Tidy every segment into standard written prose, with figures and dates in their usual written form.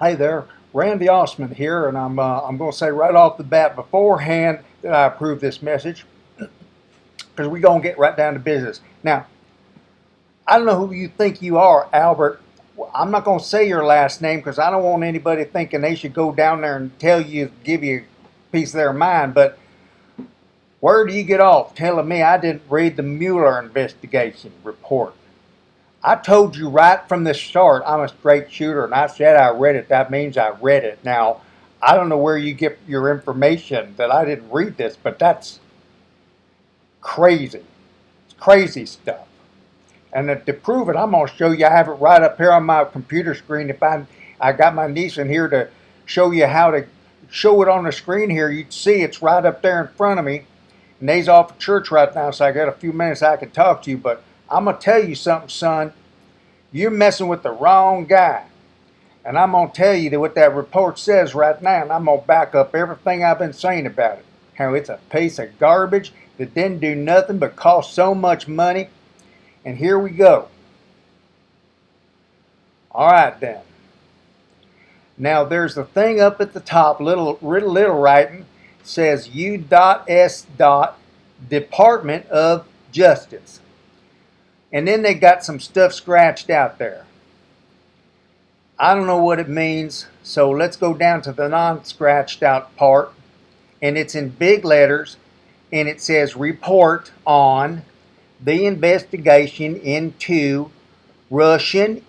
Hey there, Randy Assman here, and I'm going to say right off the bat beforehand that I approve this message because we're going to get right down to business. Now, I don't know who you think you are, Albert. I'm not going to say your last name because I don't want anybody thinking they should go down there and give you a piece of their mind. But where do you get off telling me I didn't read the Mueller investigation report? I told you right from the start I'm a straight shooter, and I said I read it. That means I read it. Now, I don't know where you get your information that I didn't read this, but that's crazy. It's crazy stuff. And to prove it, I'm going to show you. I have it right up here on my computer screen. If I got my niece in here to show you how to show it on the screen here, you'd see it's right up there in front of me. And they's off at church right now, so I got a few minutes I can talk to you, but I'm going to tell you something, son. You're messing with the wrong guy. And I'm going to tell you what that report says right now, and I'm going to back up everything I've been saying about it. How it's a piece of garbage that didn't do nothing but cost so much money. And here we go. All right, then. Now, there's the thing up at the top, little writing, says U.S. Department of Justice. And then they got some stuff scratched out there. I don't know what it means, so let's go down to the non-scratched out part. And it's in big letters, and it says report on the investigation into Russian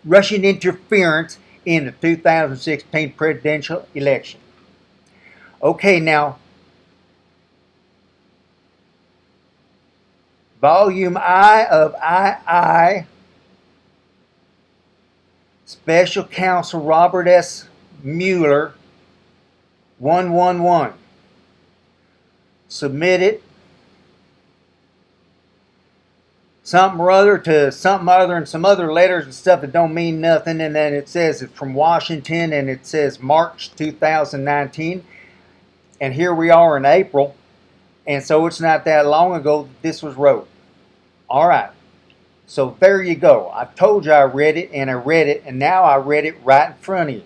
Russian interference in the 2016 presidential election. Okay, now, Volume I of II, Special Counsel Robert S. Mueller, 111. Submitted something or other to something other and some other letters and stuff that don't mean nothing, and then it says it's from Washington, and it says March 2019, and here we are in April, and so it's not that long ago that this was wrote. All right, so there you go. I told you I read it, and now I read it right in front of you.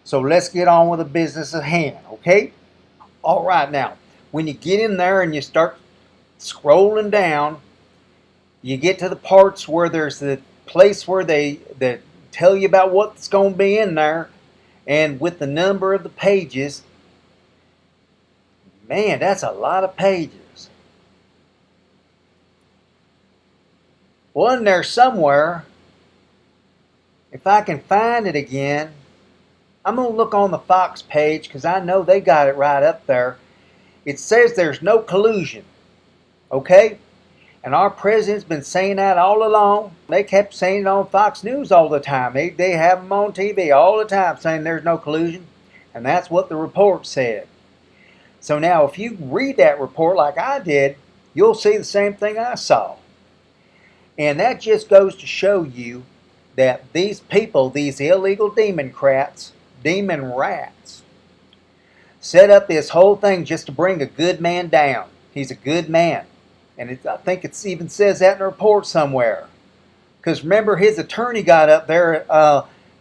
So let's get on with the business at hand, okay? All right, now, when you get in there and you start scrolling down, you get to the parts where there's the place where they tell you about what's going to be in there, and with the number of the pages. Man, that's a lot of pages. One there somewhere, if I can find it again, I'm going to look on the Fox page because I know they got it right up there. It says there's no collusion, okay? And our president's been saying that all along. They kept saying it on Fox News all the time. They have them on TV all the time saying there's no collusion. And that's what the report said. So now if you read that report like I did, you'll see the same thing I saw. And that just goes to show you that these people, these illegal demon rats, set up this whole thing just to bring a good man down. He's a good man. And I think it even says that in the report somewhere. Because remember, his attorney got up there,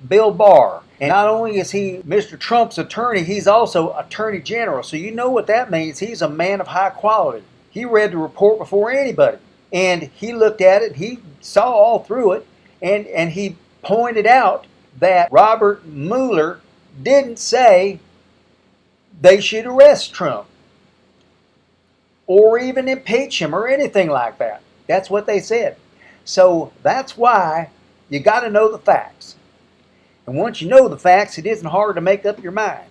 Bill Barr. And not only is he Mr. Trump's attorney, he's also Attorney General. So you know what that means. He's a man of high quality. He read the report before anybody. And he looked at it, he saw all through it, and he pointed out that Robert Mueller didn't say they should arrest Trump or even impeach him or anything like that. That's what they said. So that's why you got to know the facts. And once you know the facts, it isn't hard to make up your mind.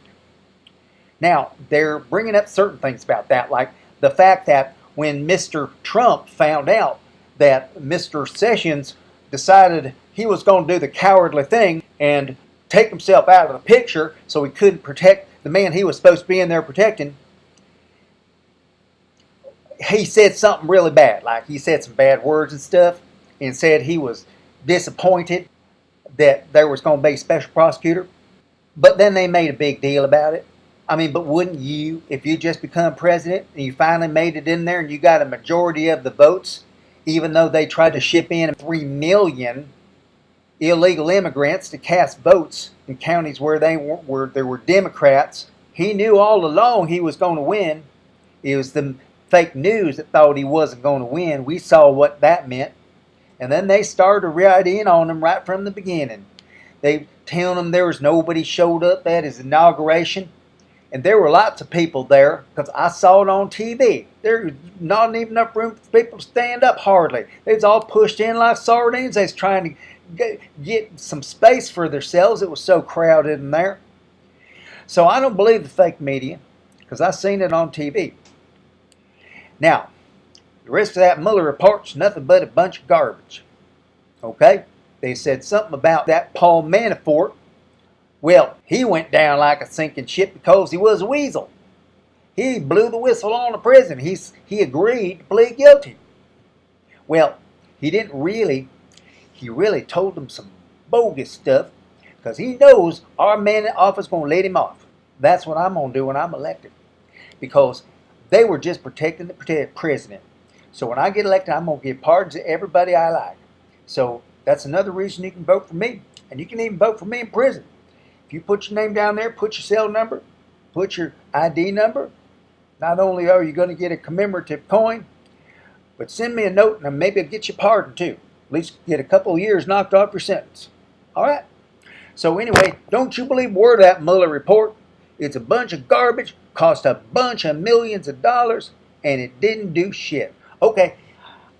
Now, they're bringing up certain things about that, like the fact that when Mr. Trump found out that Mr. Sessions decided he was going to do the cowardly thing and take himself out of the picture so he couldn't protect the man he was supposed to be in there protecting, he said something really bad. Like he said some bad words and stuff, and said he was disappointed that there was going to be a special prosecutor. But then they made a big deal about it. I mean, but wouldn't you, if you just become president and you finally made it in there and you got a majority of the votes, even though they tried to ship in 3 million illegal immigrants to cast votes in counties where there were Democrats, he knew all along he was going to win. It was the fake news that thought he wasn't going to win. We saw what that meant. And then they started to ride in on him right from the beginning. They telling him there was nobody showed up at his inauguration. And there were lots of people there because I saw it on TV. There was not even enough room for people to stand up hardly. They was all pushed in like sardines. They was trying to get some space for themselves. It was so crowded in there. So I don't believe the fake media because I seen it on TV. Now, the rest of that Mueller report's nothing but a bunch of garbage. Okay? They said something about that Paul Manafort. Well, he went down like a sinking ship because he was a weasel. He blew the whistle on the president. He agreed to plead guilty. Well, he really told them some bogus stuff because he knows our man in office is going to let him off. That's what I'm going to do when I'm elected. Because they were just protecting the president. So when I get elected, I'm going to give pardons to everybody I like. So that's another reason you can vote for me. And you can even vote for me in prison. If you put your name down there, put your cell number, put your ID number, not only are you going to get a commemorative coin, but send me a note and maybe I'll get you pardoned too. At least get a couple of years knocked off your sentence. All right? So anyway, don't you believe a word of that Mueller report. It's a bunch of garbage, cost a bunch of millions of dollars, and it didn't do shit. Okay,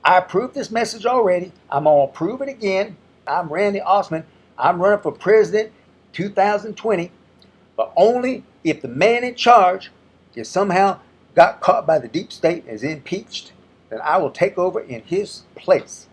I approved this message already. I'm going to approve it again. I'm Randy Assman. I'm running for president 2020, but only if the man in charge is somehow got caught by the deep state and is impeached, then I will take over in his place.